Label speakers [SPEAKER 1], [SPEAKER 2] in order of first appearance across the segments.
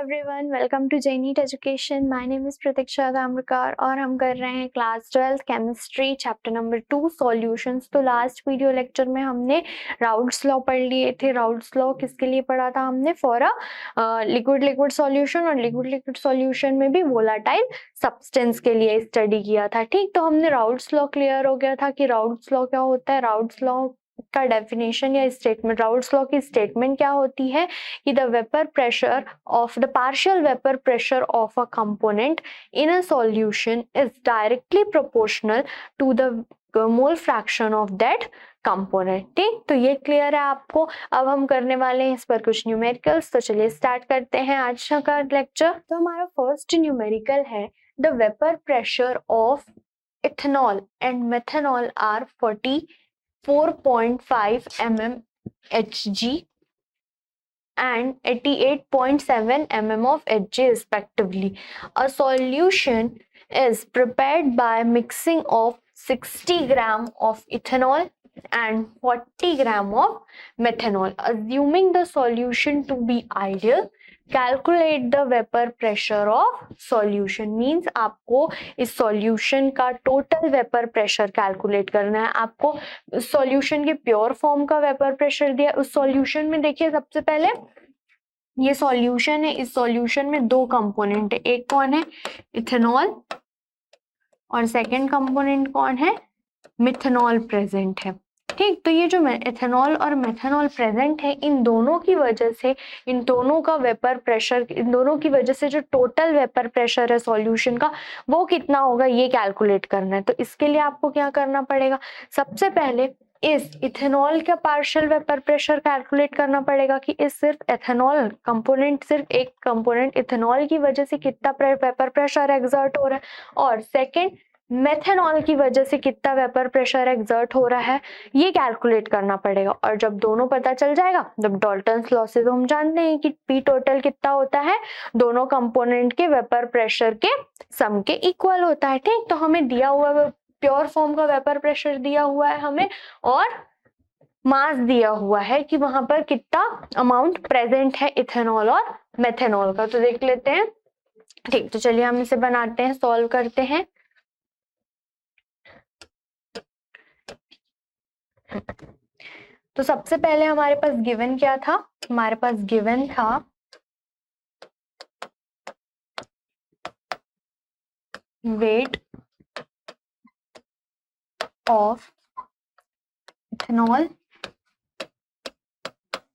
[SPEAKER 1] Everyone, welcome to जेनीट education. My name is Prateeksha Gamarkar और हम कर रहे हैं class 12 chemistry chapter number 2 solutions. तो लास्ट वीडियो लेक्चर में हमने राउल्ट्स लॉ पढ़ लिए थे। राउल्ट्स लॉ किसके लिए पढ़ा था हमने? फॉर अ लिक्विड सॉल्यूशन, और लिक्विड सॉल्यूशन में भी वोलाटाइल सब्सटेंस के लिए स्टडी किया था। ठीक, तो हमने राउल्ट्स लॉ क्लियर हो गया था कि राउल्ट्स लॉ क्या होता है। राउल्ट्स लॉ का डेफिनेशन या स्टेटमेंट, राउल्ट्स लॉ की स्टेटमेंट क्या होती है कि the vapour pressure of the partial vapor pressure of a component in a solution is directly proportional to the mole fraction of that component। ठीक, तो ये क्लियर है आपको। अब हम करने वाले हैं इस पर कुछ न्यूमेरिकल्स। तो चलिए स्टार्ट करते हैं आज का लेक्चर। तो हमारा फर्स्ट न्यूमेरिकल है the vapour pressure of ethanol and methanol are 44.5 mmHg and 88.7 mm of Hg respectively. A solution is prepared by mixing of 60 gram of ethanol and 40 gram of methanol. Assuming the solution to be ideal, calculate the vapor pressure of solution। means आपको इस solution का total vapor pressure calculate करना है। आपको solution के pure form का vapor pressure दिया। उस solution में देखिए सबसे पहले ये सॉल्यूशन है, इस सॉल्यूशन में दो कंपोनेंट है। एक कौन है? इथेनॉल, और सेकंड कंपोनेंट कौन है? मिथेनॉल प्रेजेंट है। ठीक, तो ये जो इथेनॉल और मेथेनॉल प्रेजेंट है, इन दोनों की वजह से, इन दोनों का वेपर प्रेशर, इन दोनों की वजह से जो टोटल वेपर प्रेशर है सॉल्यूशन का, वो कितना होगा ये कैलकुलेट करना है। तो इसके लिए आपको क्या करना पड़ेगा? सबसे पहले इस इथेनॉल का पार्शियल वेपर प्रेशर कैलकुलेट करना पड़ेगा कि इस सिर्फ इथेनॉल कंपोनेंट, सिर्फ एक कंपोनेंट इथेनॉल की वजह से कितना वेपर प्रेशर एक्सर्ट हो रहा है, और सेकंड मेथेनॉल की वजह से कितना वेपर प्रेशर एक्सर्ट हो रहा है, ये कैलकुलेट करना पड़ेगा। और जब दोनों पता चल जाएगा, जब डाल्टन्स लॉ से तो हम जानते हैं कि पी टोटल कितना होता है, दोनों कंपोनेंट के वेपर प्रेशर के सम के इक्वल होता है। ठीक, तो हमें दिया हुआ प्योर फॉर्म का वेपर प्रेशर दिया हुआ है हमें, और मास दिया हुआ है कि वहां पर कितना अमाउंट प्रेजेंट है इथेनॉल और मेथेनॉल का। तो देख लेते हैं। ठीक, तो चलिए हम इसे बनाते हैं, सॉल्व करते हैं। तो सबसे पहले हमारे पास गिवन क्या था? हमारे पास गिवन था वेट ऑफ इथेनॉल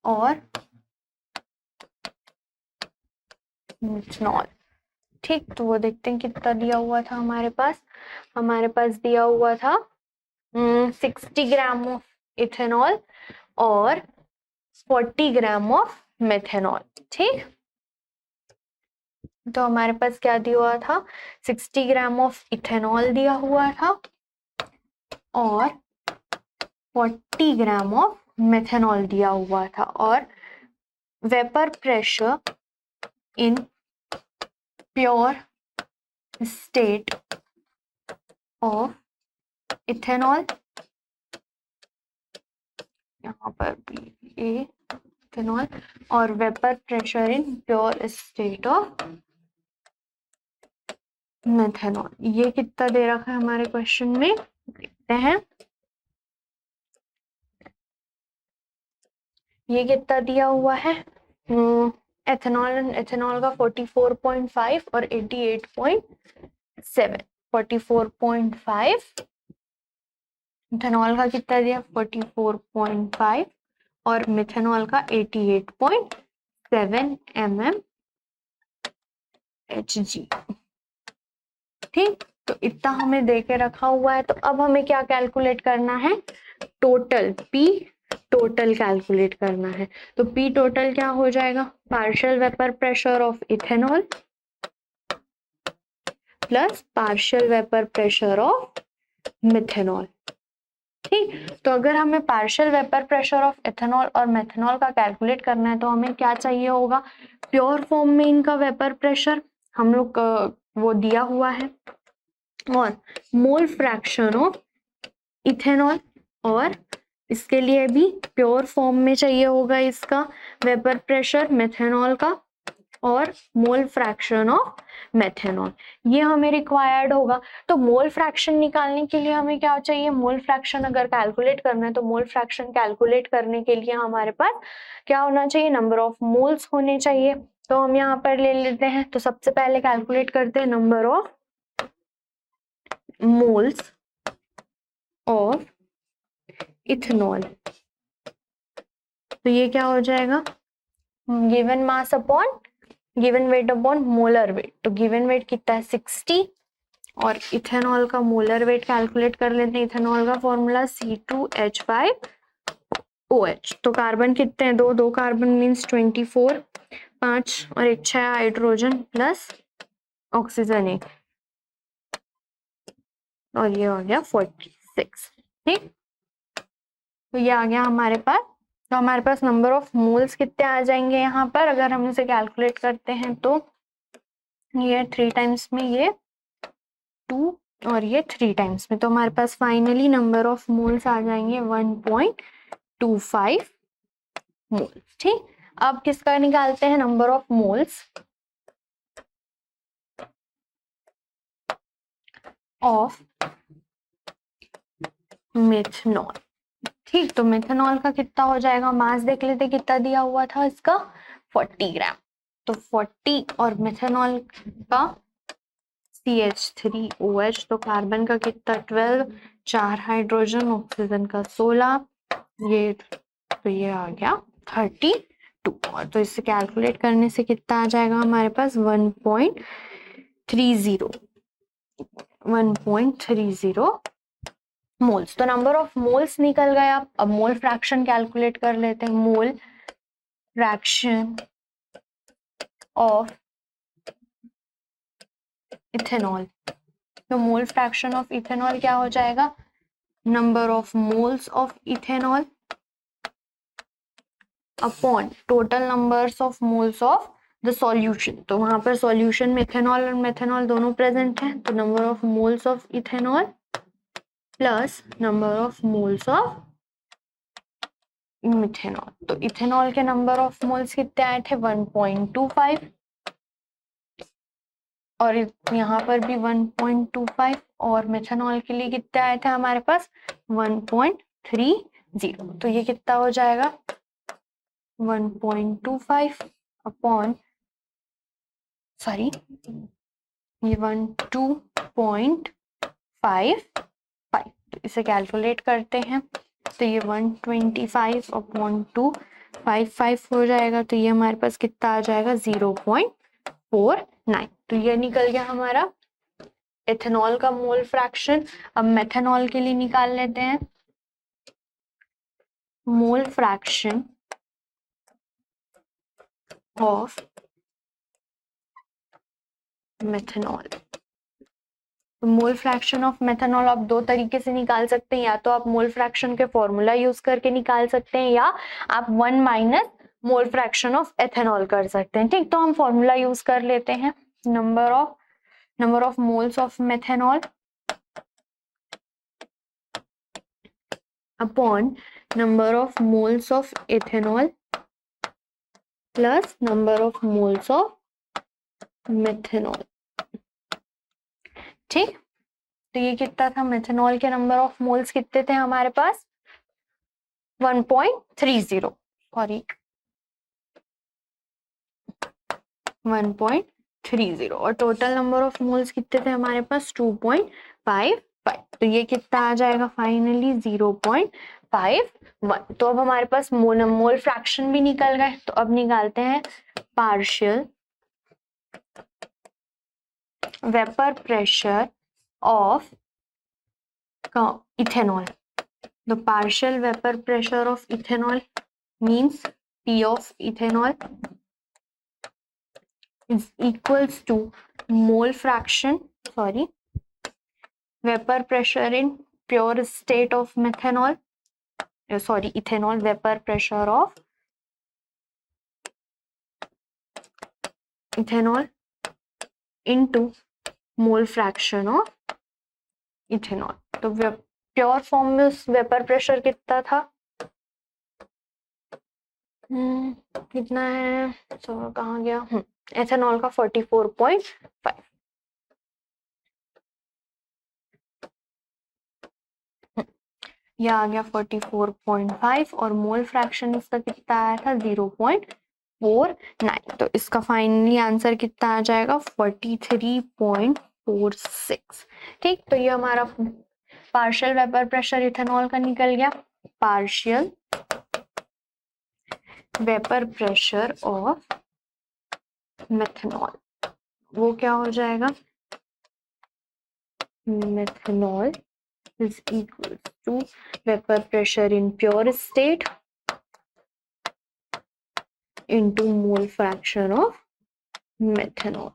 [SPEAKER 1] और मिथेनॉल। ठीक, तो वो देखते हैं कितना दिया हुआ था हमारे पास। हमारे पास दिया हुआ था 60 ग्राम ऑफ इथेनॉल और 40 ग्राम ऑफ मेथेनॉल। ठीक, तो हमारे पास क्या दिया हुआ था? 60 ग्राम ऑफ इथेनॉल दिया हुआ था और 40 ग्राम ऑफ मेथेनॉल दिया हुआ था, और vapour pressure in pure state of ethanol, यहाँ पर भी इथेनॉल, और vapour pressure in pure state of methanol. ये कितना दे रखा है हमारे क्वेश्चन में, देखते हैं। ये कितना दिया हुआ है? इथेनॉल का 44.5 और 88.7। 44.5 इथेनॉल का कितना दिया? 44.5 और मिथेनॉल का 88.7 mmHg। ठीक, तो इतना हमें दे के रखा हुआ है। तो अब हमें क्या कैलकुलेट करना है? टोटल, पी टोटल कैलकुलेट करना है। तो पी टोटल क्या हो जाएगा? Partial vapour pressure of ethanol plus partial vapour pressure of methanol. ठीक, तो अगर हमें partial vapour pressure of ethanol और मेथेनॉल का कैलकुलेट करना है तो हमें क्या चाहिए होगा? प्योर फॉर्म में इनका वेपर प्रेशर हम लोग वो दिया हुआ है, और मोल फ्रैक्शन ऑफ इथेनॉल, और इसके लिए भी प्योर फॉर्म में चाहिए होगा इसका वेपर प्रेशर मेथेनॉल का, और मोल फ्रैक्शन ऑफ मेथनॉल, ये हमें रिक्वायर्ड होगा। तो मोल फ्रैक्शन निकालने के लिए हमें क्या चाहिए, मोल फ्रैक्शन अगर कैलकुलेट करना है तो मोल फ्रैक्शन कैलकुलेट करने के लिए हमारे पास क्या होना चाहिए, नंबर ऑफ मोल्स होने चाहिए। तो हम यहाँ पर ले लेते हैं, तो सबसे पहले कैलकुलेट करते हैं number of moles of ethanol. तो ये क्या हो जाएगा, given mass upon given weight upon molar weight. तो गिवन वेट कितना है 60 और इथेनॉल का मोलर वेट कैलकुलेट कर लेते हैं। इथेनॉल का फॉर्मूला C2H5OH। तो कार्बन कितने हैं, दो कार्बन मीन्स 24, 5 और 1 6 हाइड्रोजन प्लस ऑक्सीजन 1, और ये हो गया 46। ठीक, तो ये आ गया हमारे पास। तो हमारे पास नंबर ऑफ मोल्स कितने आ जाएंगे यहाँ पर, अगर हम इसे कैलकुलेट करते हैं तो ये 3 टाइम्स में, ये 2 और ये 3 टाइम्स में। तो हमारे पास फाइनली नंबर ऑफ मोल्स आ जाएंगे 1.25 मोल्स। ठीक, अब किसका निकालते हैं, number of moles of methanol. ठीक, तो मेथनॉल का कितना हो जाएगा, मास देख लेते कितना दिया हुआ था इसका 40 ग्राम। तो 40 और मेथनॉल का CH3OH, तो कार्बन का कितना 12, 4 हाइड्रोजन, ऑक्सीजन का 16, ये तो ये आ गया 32। और तो इसे कैलकुलेट करने से कितना आ जाएगा हमारे पास 1.30 मोल्स। तो नंबर ऑफ मोल्स निकल गया। अब मोल फ्रैक्शन कैलकुलेट कर लेते हैं, मोल फ्रैक्शन ऑफ इथेनॉल। तो मोल फ्रैक्शन ऑफ इथेनॉल क्या हो जाएगा, number of moles of ethanol upon total numbers of moles of the solution. तो वहां पर सॉल्यूशन में इथेनॉल और मेथनॉल दोनों प्रेजेंट हैं, तो number of moles of ethanol plus number of moles of methanol. तो इथेनॉल के नंबर ऑफ मोल्स कितने आए थे 1.25, और यहाँ पर भी 1.25, और मेथनॉल के लिए कितने आए थे हमारे पास 1.30। तो ये कितना हो जाएगा 1.25 अपॉन सॉरी ये 12.55। तो इसे कैलकुलेट करते हैं, तो ये 125 अपॉन 255 हो जाएगा। तो ये हमारे पास कितना आ जाएगा 0.49। तो ये निकल गया हमारा एथेनॉल का मोल फ्रैक्शन। अब मेथनॉल के लिए निकाल लेते हैं, मोल फ्रैक्शन ऑफ मेथनॉल। तो मोल फ्रैक्शन ऑफ मेथनॉल आप दो तरीके से निकाल सकते हैं, या तो आप मोल फ्रैक्शन के फॉर्मूला यूज करके निकाल सकते हैं, या आप 1 minus mole fraction of ethanol कर सकते हैं। ठीक, तो हम फॉर्मूला यूज कर लेते हैं, number of moles of methanol upon number of moles of ethanol plus number of moles of methanol. ठीक, तो ये कितना था, मेथेनॉल के नंबर ऑफ मोल्स कितने थे हमारे पास 1.30 सॉरी 1.30, और टोटल नंबर ऑफ मोल्स कितने थे हमारे पास 2.55। तो ये कितना आ जाएगा फाइनली 0.51। तो अब हमारे पास मोल फ्रैक्शन भी निकल गए। तो अब निकालते हैं partial vapour pressure of ethanol. The partial vapor pressure of ethanol means P of ethanol is equals to mole fraction, vapor pressure in pure state of methanol, ethanol, vapor pressure of ethanol into mole fraction of ethanol. तो pure form में उस vapour pressure कितना था, कितना है, कहाँ गया, ethanol का 44.5। यह आ गया 44.5 और मोल फ्रैक्शन इसका कितना आया था 0.49। तो इसका फाइनली आंसर कितना आ जाएगा 43.46। ठीक, तो ये हमारा पार्शियल वेपर प्रेशर इथेनॉल का निकल गया। Partial vapour pressure of methanol वो क्या हो जाएगा, methanol is equal to vapor pressure in pure state into mole fraction of methanol।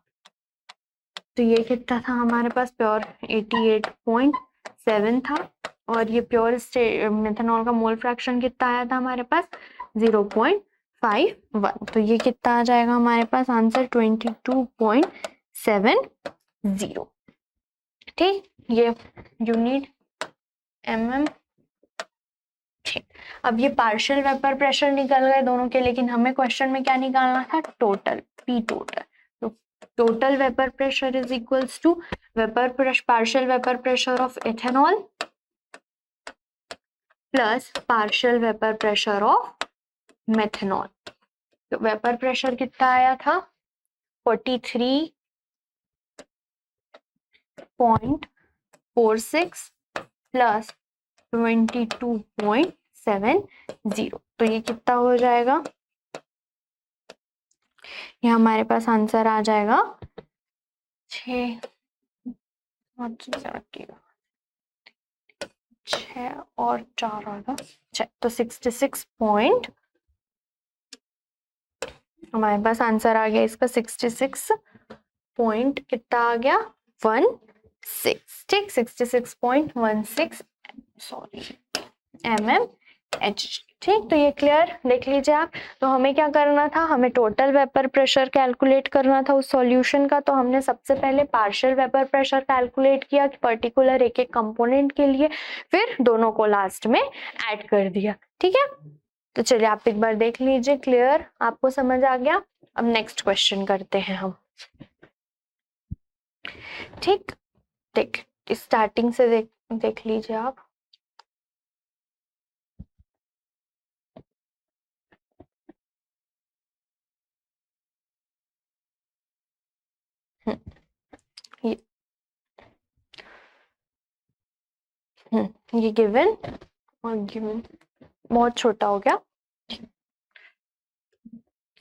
[SPEAKER 1] तो ये कितना था हमारे पास, प्योर 88.7 था और ये प्योर स्टेट मेथनॉल का मोल फ्रैक्शन कितना आया था हमारे पास 0.51। तो ये कितना आ जाएगा हमारे पास आंसर 22.70। ठीक, ये यूनिट mm। ठीक, अब ये पार्शियल वेपर प्रेशर निकल गए दोनों के, लेकिन हमें क्वेश्चन में क्या निकालना था, टोटल, पी टोटल। तो total vapour pressure is equals to vapour pressure, partial vapour pressure of ethanol plus partial vapour pressure of methanol. तो वेपर प्रेशर कितना आया था 43.46 प्लस 22.70। तो ये कितना हो जाएगा, ये हमारे पास आंसर आ जाएगा 6 और 4 आएगा 6, तो 66 पॉइंट हमारे पास आंसर आ गया इसका 66 पॉइंट कितना आ गया 16। ठीक, 66.16 सॉरी mmHg। ठीक, तो ये क्लियर देख लीजिए आप। तो हमें क्या करना था, हमें टोटल वेपर प्रेशर कैलकुलेट करना था उस सॉल्यूशन का। तो हमने सबसे पहले पार्शियल वेपर प्रेशर कैलकुलेट किया कि पर्टिकुलर एक एक कंपोनेंट के लिए, फिर दोनों को लास्ट में ऐड कर दिया। ठीक है, तो चलिए आप एक बार देख लीजिए, क्लियर, आपको समझ आ गया। अब नेक्स्ट क्वेश्चन करते हैं हम। ठीक, देख स्टार्टिंग से देख लीजिए आप। ये गिवन और गिवन बहुत छोटा हो गया।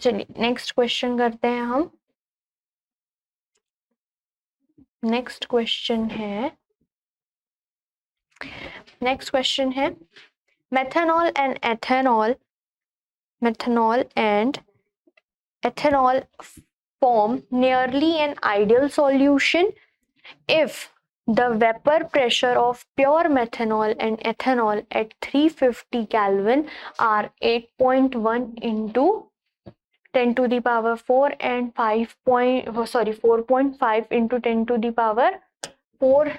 [SPEAKER 1] चलिए नेक्स्ट क्वेश्चन करते हैं हम। नेक्स्ट क्वेश्चन है methanol and ethanol form nearly an ideal solution if the vapor pressure of pure methanol and ethanol at 350 Kelvin are 8.1 into 10 to the power 4 and 4.5 into 10 to the power 4।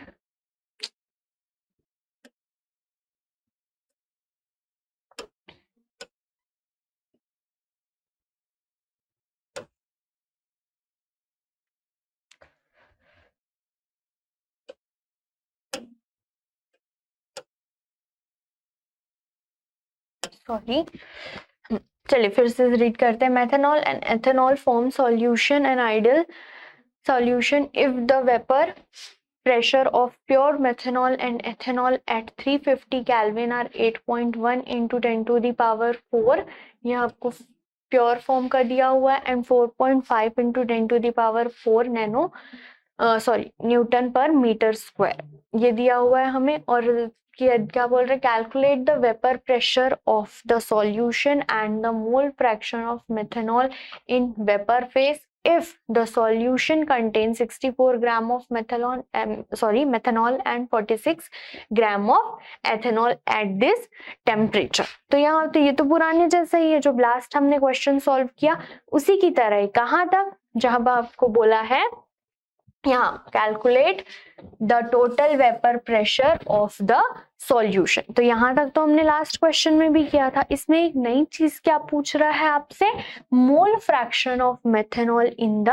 [SPEAKER 1] Sorry, चलिए फिर से read करते हैं। Methanol and ethanol form solution an ideal solution if the vapor pressure of pure methanol and ethanol at 350 Kelvin are 8.1 into 10 to the power 4। यह आपको pure form का दिया हुआ है and 4.5 into 10 to the power 4 nano Newton per metre square ये दिया हुआ है हमें। और क्या बोल रहे, calculate the vapour pressure of the solution and the mole fraction of methanol in vapour phase if the solution contains 64 gram of methanol and 46 gram of ethanol at this temperature। तो यहाँ तो ये तो पुराने जैसा ही है जो लास्ट हमने क्वेश्चन सॉल्व किया उसी की तरह ही। कहाँ तक, जहां आपको बोला है यहाँ calculate the total vapour pressure of the solution. तो यहाँ तक तो हमने लास्ट क्वेश्चन में भी किया था। इसमें एक नई चीज क्या पूछ रहा है आपसे, mole fraction of methanol in the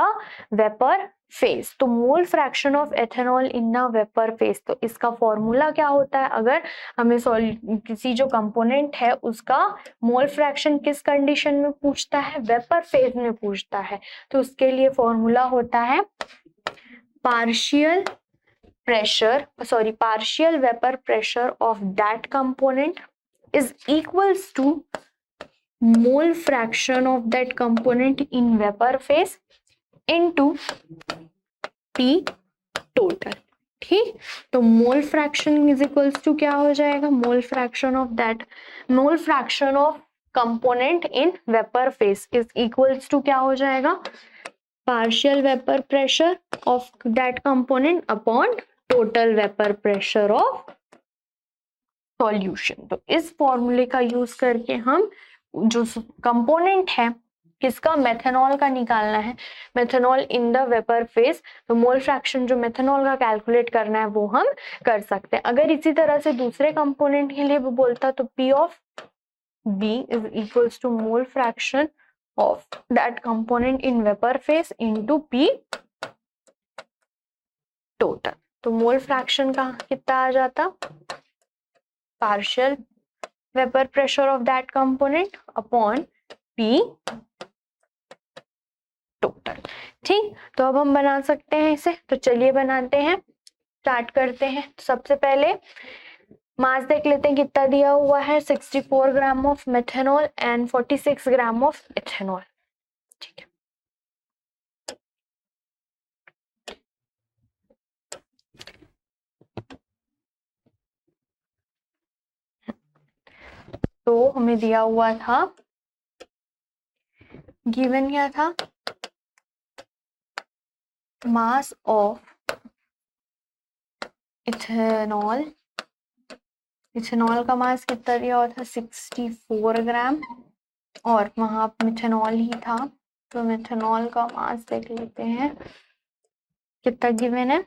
[SPEAKER 1] vapour phase. तो mole fraction of ethanol in the vapour phase, तो इसका फॉर्मूला क्या होता है, अगर हमें किसी जो कंपोनेंट है उसका मोल फ्रैक्शन किस कंडीशन में पूछता है, वेपर फेज में पूछता है, तो उसके लिए फॉर्मूला होता है partial vapor pressure of that component is equals to mole fraction of that component in vapor phase into T total। ठीक, तो mole fraction is equals to क्या हो जाएगा, mole fraction of component in vapour phase is equals to क्या हो जाएगा, partial vapor pressure of that component upon total vapor pressure of solution। तो इस फॉर्मूले का यूज करके हम जो कंपोनेंट है किसका, मेथनॉल का निकालना है, methanol in the vapour phase, तो मोल फ्रैक्शन जो मेथनॉल का कैलकुलेट करना है वो हम कर सकते हैं। अगर इसी तरह से दूसरे कंपोनेंट के लिए वो बोलता तो P of B is equals to mole fraction of that component in vapor phase into P total। तो मोल फ्रैक्शन का कितना आ जाता, partial vapour pressure of that component upon P total. ठीक, तो अब हम बना सकते हैं इसे, तो चलिए बनाते हैं, स्टार्ट करते हैं। तो सबसे पहले मास देख लेते हैं कितना दिया हुआ है, 64 gram of methanol and 46 gram of ethanol. ठीक है, तो हमें दिया हुआ था, गिवन क्या था, मास ऑफ इथेनॉल, इथेनॉल का मास कितना दिया हुआ था, 64 ग्राम, और वहां मिथेनॉल ही था, तो मिथेनॉल का मास देख लेते हैं कितना गिवन है।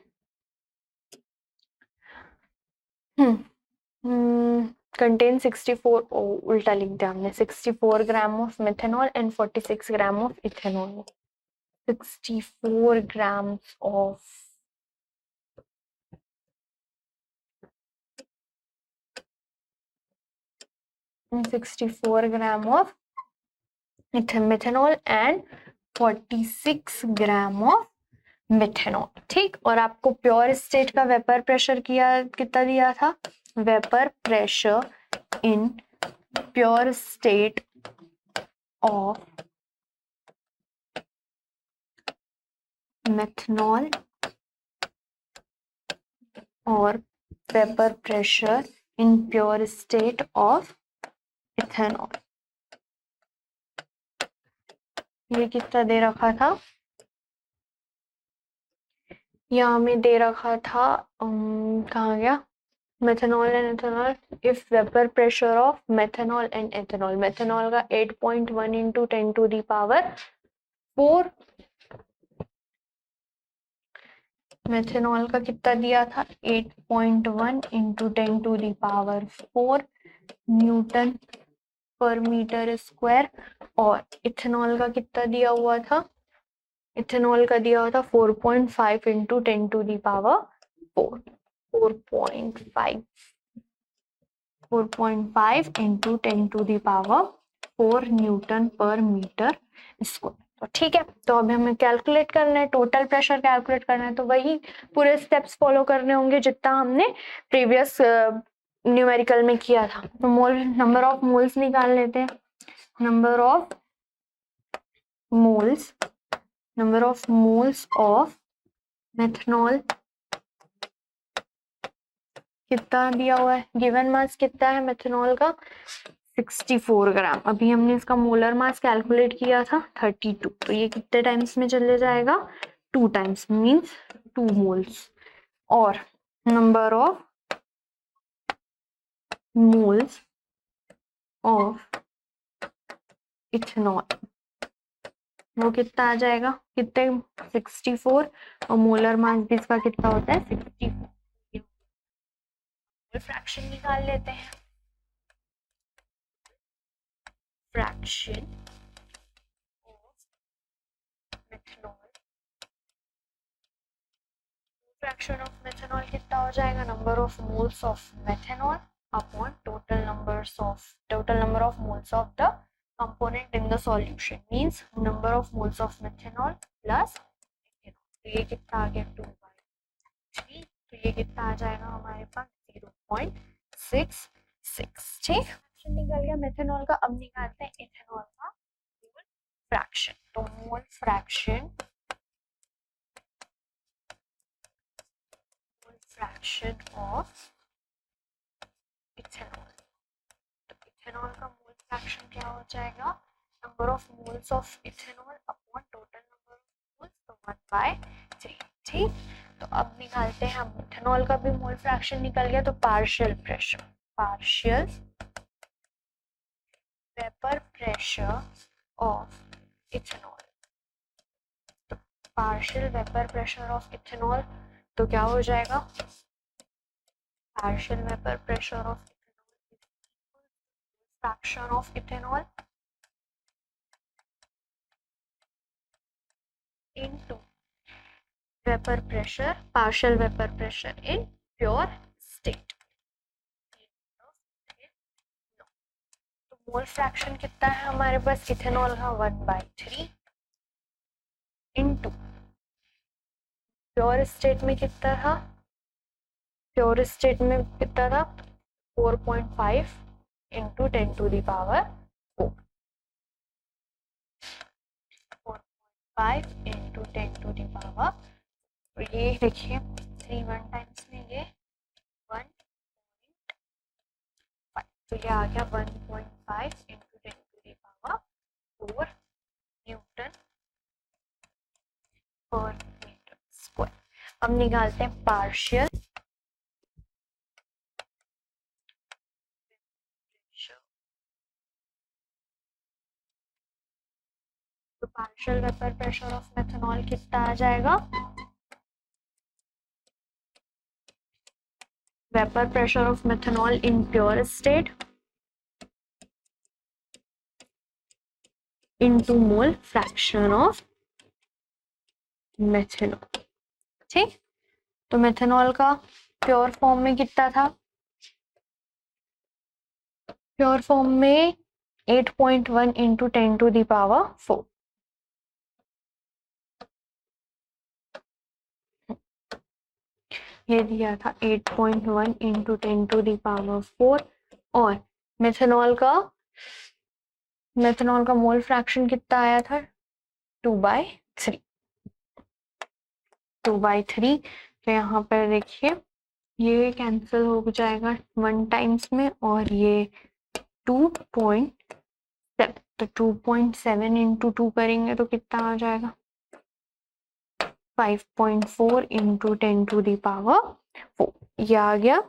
[SPEAKER 1] कंटेन 64, उल्टा लिख दिया हमने, 64 gram of methanol and 46 gram of ethanol. 64 grams of 64 gram of methanol and 46 gram of methanol. ठीक, और आपको प्योर स्टेट का वेपर प्रेशर कितना दिया था, vapour pressure in pure state of methanol और vapour pressure in pure state of ethanol, ये कितना दे रखा था, यहाँ हमें दे रखा था, कहाँ गया, methanol and ethanol, if vapour pressure of methanol and ethanol, methanol का 8.1 into 10 to the power 4, methanol का कितना दिया था, 8.1 into 10 to the power 4 newton per metre square, और इथेनॉल का कितना दिया हुआ था, इथेनॉल का दिया हुआ था 4.5 into 10 to the power 4, 4.5 into 10 to the power 4 newton per metre square. तो ठीक है, तो अभी हमें कैलकुलेट करना है, टोटल प्रेशर कैलकुलेट करना है, तो वही पूरे स्टेप्स फॉलो करने होंगे जितना हमने प्रीवियस न्यूमेरिकल में किया था। तो नंबर ऑफ मोल्स निकाल लेते हैं, number of moles of methanol कितना दिया हुआ है, गिवन मास कितना है मेथनॉल का, 64 ग्राम। अभी हमने इसका मोलर मास कैलकुलेट किया था 32, तो ये कितने टाइम्स में चले जाएगा, 2 टाइम्स, मींस 2 मोल्स। और number of moles of ethanol वो कितना आ जाएगा, कितने 64, और मोलर मास भी इसका कितना होता है 64। फ्रैक्शन निकाल लेते हैं। Fraction of methanol, fraction of methanol कितना हो जाएगा, number of moles of methanol upon total number of moles of the component in the solution, means number of moles of methanol plus तो ये कितना आ गया 2/3, तो ये कितना आ जाएगा हमारे पास 0.66। ठीक, निकल गया मेथनॉल का। अब निकालते हैं इथेनॉल का मोल फ्रैक्शन। तो मोल फ्रैक्शन ऑफ इथेनॉल, तो इथेनॉल का मोल फ्रैक्शन क्या हो जाएगा, number of moles of ethanol upon total number of moles, तो 1/3। ठीक, तो अब निकालते हैं हम इथेनॉल का भी मोल फ्रैक्शन निकल गया, तो partial vapour pressure of ethanol, तो partial vapour pressure of ethanol तो क्या हो जाएगा, partial vapour pressure of fraction of ethanol into vapour pressure, partial vapour pressure in pure state. तो मोल फ्रैक्शन कितना है हमारे पास इथेनॉल का 1/3 इंटू प्योर स्टेट में कितना था, प्योर स्टेट में कितना था 4.5 into 10 to the power 4, 4.5 into 10 to the power, तो ये देखिए 3 1 टाइम्स में ये 1.5, तो ये आ गया 1.5 into 10 to the power 4 newton per metre square. अब निकालते हैं पार्शियल तो partial vapour pressure of methanol कितना आ जाएगा, vapour pressure of methanol in pure state into mole fraction of methanol. ठीक, तो मेथनॉल का प्योर फॉर्म में कितना था, प्योर फॉर्म में 8.1 इंटू 10 टू द पावर 4, ये दिया था 8.1 इंटू 10 टू द पावर 4, और मेथनॉल का मोल फ्रैक्शन कितना आया था 2/3, 2/3। तो यहाँ पर देखिए ये कैंसिल हो जाएगा 1 टाइम्स में, और ये 2.7, तो 2.7 इंटू 2 करेंगे तो कितना आ जाएगा 5.4 इंटू 10 टू द पावर 4, ये आ गया,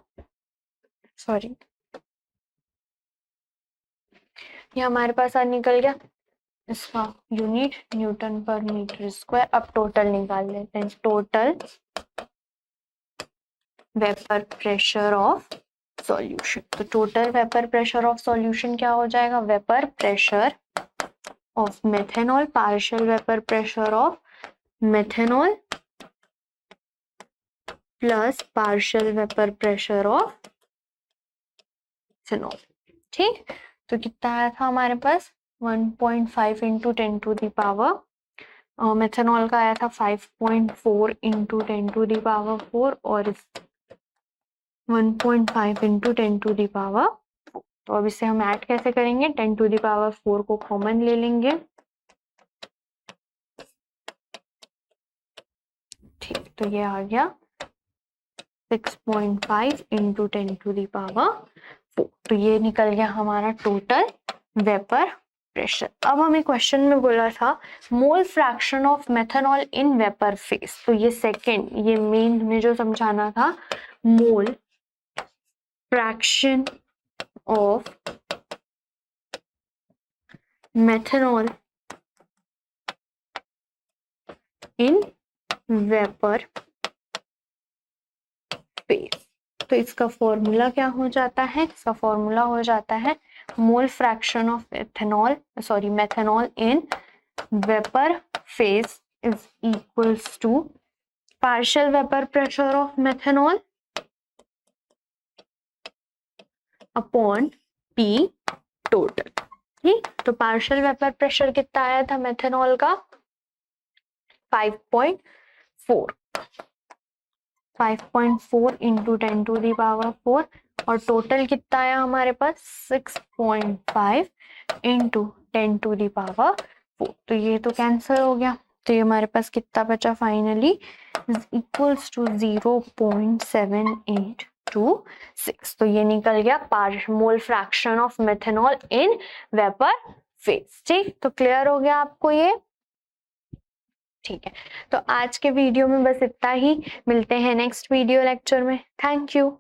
[SPEAKER 1] सॉरी ये हमारे पास निकल गया इसका unit newton per metre square. अब टोटल निकाल लेते हैं, total vapour pressure of solution, तो total vapour pressure of solution क्या हो जाएगा, vapour pressure of methanol, partial vapour pressure of methanol plus partial vapour pressure of ethanol. ठीक, तो कितना आया था हमारे पास 1.5 into 10 to the power, methanol का आया था 5.4 इंटू 10 टू द पावर 4, और 1.5 इंटू 10 टू द पावर 4। तो अब इसे हम ऐड कैसे करेंगे, 10 टू द पावर 4 को कॉमन ले लेंगे। ठीक, तो ये आ गया 6.5 इंटू 10 टू द पावर 4, तो ये निकल गया हमारा टोटल वेपर प्रेशर। अब हमें क्वेश्चन में बोला था मोल fraction of methanol in vapour phase, तो ये सेकंड, ये मेन हमें जो समझाना था, मोल fraction of methanol in vapour phase. तो इसका फॉर्मूला क्या हो जाता है? इसका फॉर्मूला हो जाता है mole fraction of methanol in vapour phase is equals to partial vapor pressure of methanol upon P total. ठीक, तो पार्शियल वेपर प्रेशर कितना आया था मेथनॉल का? 5.4 इंटू 10⁴ और टोटल कितना आया हमारे पास? 6.5 इंटू 10⁴। तो ये तो कैंसिल हो गया, तो ये हमारे पास कितना बचा फाइनली? Equals to 0.7826। तो ये निकल गया मोल fraction of methanol in vapour phase. ठीक, तो क्लियर हो गया आपको ये? ठीक है, तो आज के वीडियो में बस इतना ही। मिलते हैं नेक्स्ट वीडियो लेक्चर में। Thank you.